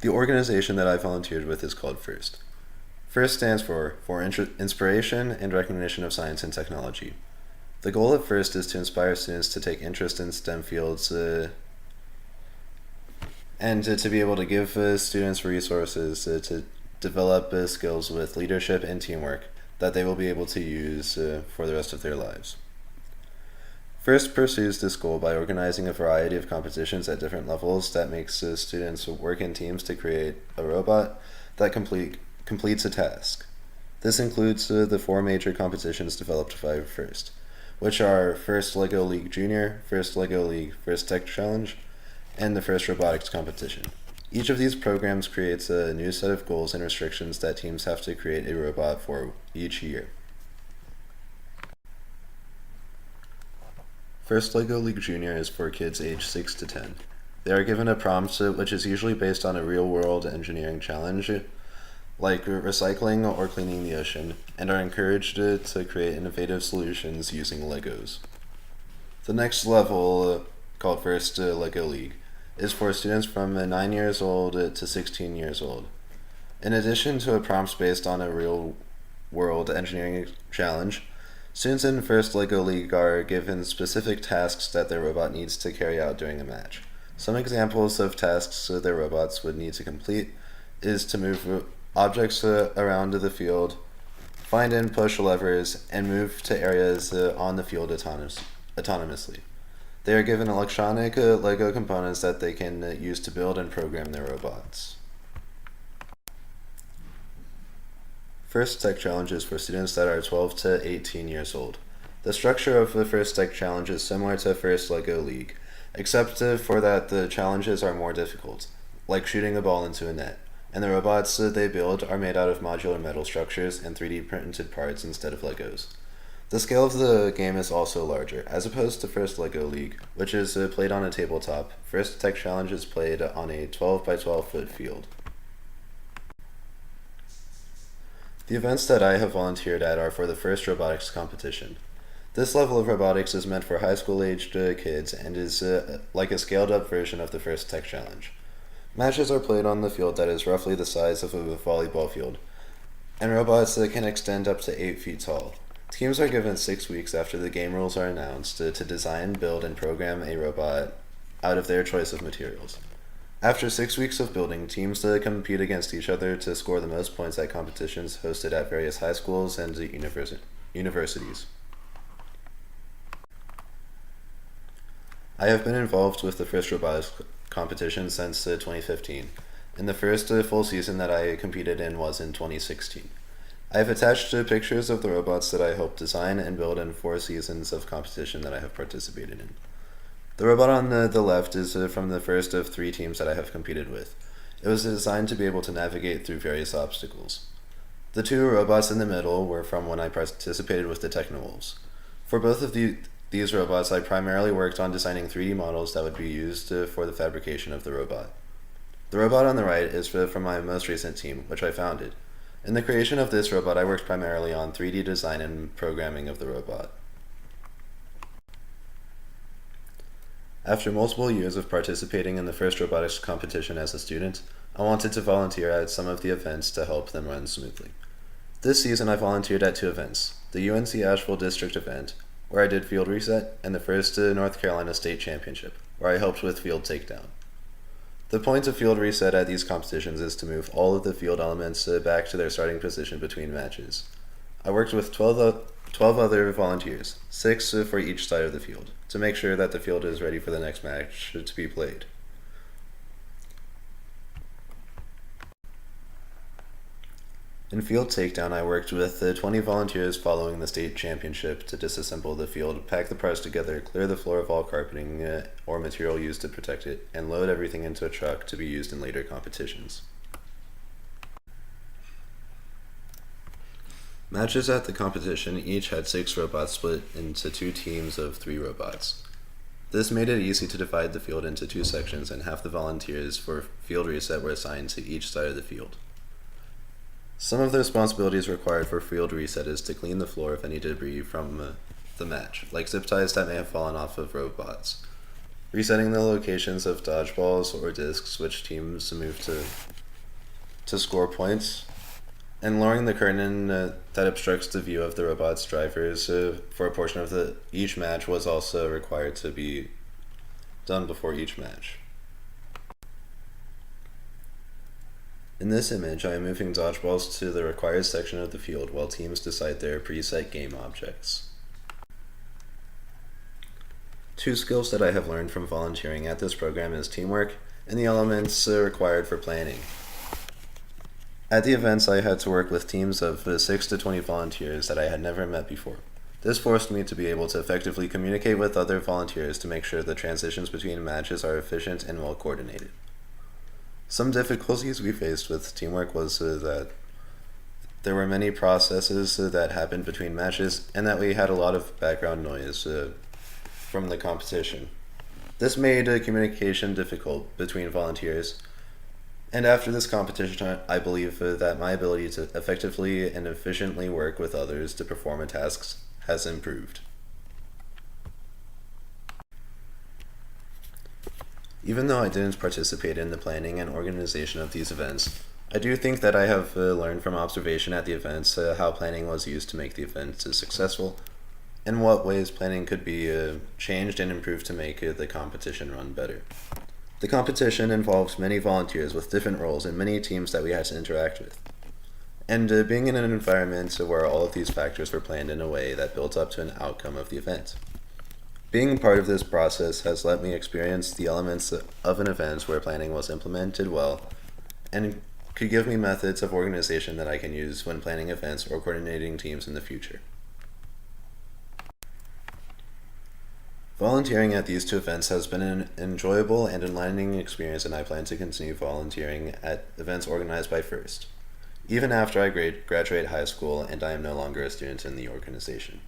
The organization that I volunteered with is called FIRST. FIRST stands for Inspiration and Recognition of Science and Technology. The goal of FIRST is to inspire students to take interest in STEM fields and to be able to give students resources to develop skills with leadership and teamwork that they will be able to use for the rest of their lives. FIRST pursues this goal by organizing a variety of competitions at different levels that makes students work in teams to create a robot that completes a task. This includes the four major competitions developed by FIRST, which are FIRST LEGO League Junior, FIRST LEGO League First Tech Challenge, and the FIRST Robotics Competition. Each of these programs creates a new set of goals and restrictions that teams have to create a robot for each year. FIRST LEGO League Junior is for kids aged 6 to 10. They are given a prompt which is usually based on a real-world engineering challenge, like recycling or cleaning the ocean, and are encouraged to create innovative solutions using Legos. The next level, called FIRST LEGO League, is for students from 9 years old to 16 years old. In addition to a prompt based on a real-world engineering challenge, students in FIRST LEGO League are given specific tasks that their robot needs to carry out during a match. Some examples of tasks their robots would need to complete is to move objects around the field, find and push levers, and move to areas on the field autonomously. They are given electronic Lego components that they can use to build and program their robots. FIRST Tech Challenge is for students that are 12 to 18 years old. The structure of the FIRST Tech Challenge is similar to FIRST LEGO League, except for that the challenges are more difficult, like shooting a ball into a net, and the robots they build are made out of modular metal structures and 3D printed parts instead of Legos. The scale of the game is also larger. As opposed to FIRST LEGO League, which is played on a tabletop, FIRST Tech Challenge is played on a 12 by 12 foot field. The events that I have volunteered at are for the FIRST Robotics Competition. This level of robotics is meant for high school aged kids and is like a scaled up version of the FIRST Tech Challenge. Matches are played on the field that is roughly the size of a volleyball field, and robots can extend up to 8 feet tall. Teams are given 6 weeks after the game rules are announced to design, build, and program a robot out of their choice of materials. After 6 weeks of building, teams compete against each other to score the most points at competitions hosted at various high schools and universities. I have been involved with the FIRST Robotics competition since 2015, and the first full season that I competed in was in 2016. I have attached pictures of the robots that I helped design and build in 4 seasons of competition that I have participated in. The robot on the left is from the first of 3 teams that I have competed with. It was designed to be able to navigate through various obstacles. The 2 robots in the middle were from when I participated with the Technowolves. For both of these robots, I primarily worked on designing 3D models that would be used for the fabrication of the robot. The robot on the right is from my most recent team, which I founded. In the creation of this robot, I worked primarily on 3D design and programming of the robot. After multiple years of participating in the FIRST Robotics competition as a student, I wanted to volunteer at some of the events to help them run smoothly. This season I volunteered at 2 events, the UNC Asheville District event, where I did field reset, and the first North Carolina State Championship, where I helped with field takedown. The point of field reset at these competitions is to move all of the field elements back to their starting position between matches. I worked with 12 other volunteers, 6 for each side of the field, to make sure that the field is ready for the next match to be played. In field takedown, I worked with 20 volunteers following the state championship to disassemble the field, pack the parts together, clear the floor of all carpeting or material used to protect it, and load everything into a truck to be used in later competitions. Matches at the competition each had 6 robots split into 2 teams of 3 robots. This made it easy to divide the field into 2 sections, and half the volunteers for field reset were assigned to each side of the field. Some of the responsibilities required for field reset is to clean the floor of any debris from the match, like zip ties that may have fallen off of robots. resetting the locations of dodgeballs or discs which teams move to score points, and lowering the curtain that obstructs the view of the robot's drivers for a portion of each match was also required to be done before each match. In this image, I am moving dodgeballs to the required section of the field while teams decide their preset game objects. Two skills that I have learned from volunteering at this program is teamwork and the elements required for planning. At the events, I had to work with teams of 6 to 20 volunteers that I had never met before. This forced me to be able to effectively communicate with other volunteers to make sure the transitions between matches are efficient and well coordinated. Some difficulties we faced with teamwork was that there were many processes that happened between matches and that we had a lot of background noise from the competition. This made communication difficult between volunteers, and after this competition I believe that my ability to effectively and efficiently work with others to perform tasks has improved. Even though I didn't participate in the planning and organization of these events, I do think that I have learned from observation at the events how planning was used to make the event successful, and what ways planning could be changed and improved to make the competition run better. The competition involves many volunteers with different roles and many teams that we had to interact with. And being in an environment where all of these factors were planned in a way that built up to an outcome of the event. Being part of this process has let me experience the elements of an event where planning was implemented well and could give me methods of organization that I can use when planning events or coordinating teams in the future. Volunteering at these two events has been an enjoyable and enlightening experience, and I plan to continue volunteering at events organized by FIRST, even after I graduate high school and I am no longer a student in the organization.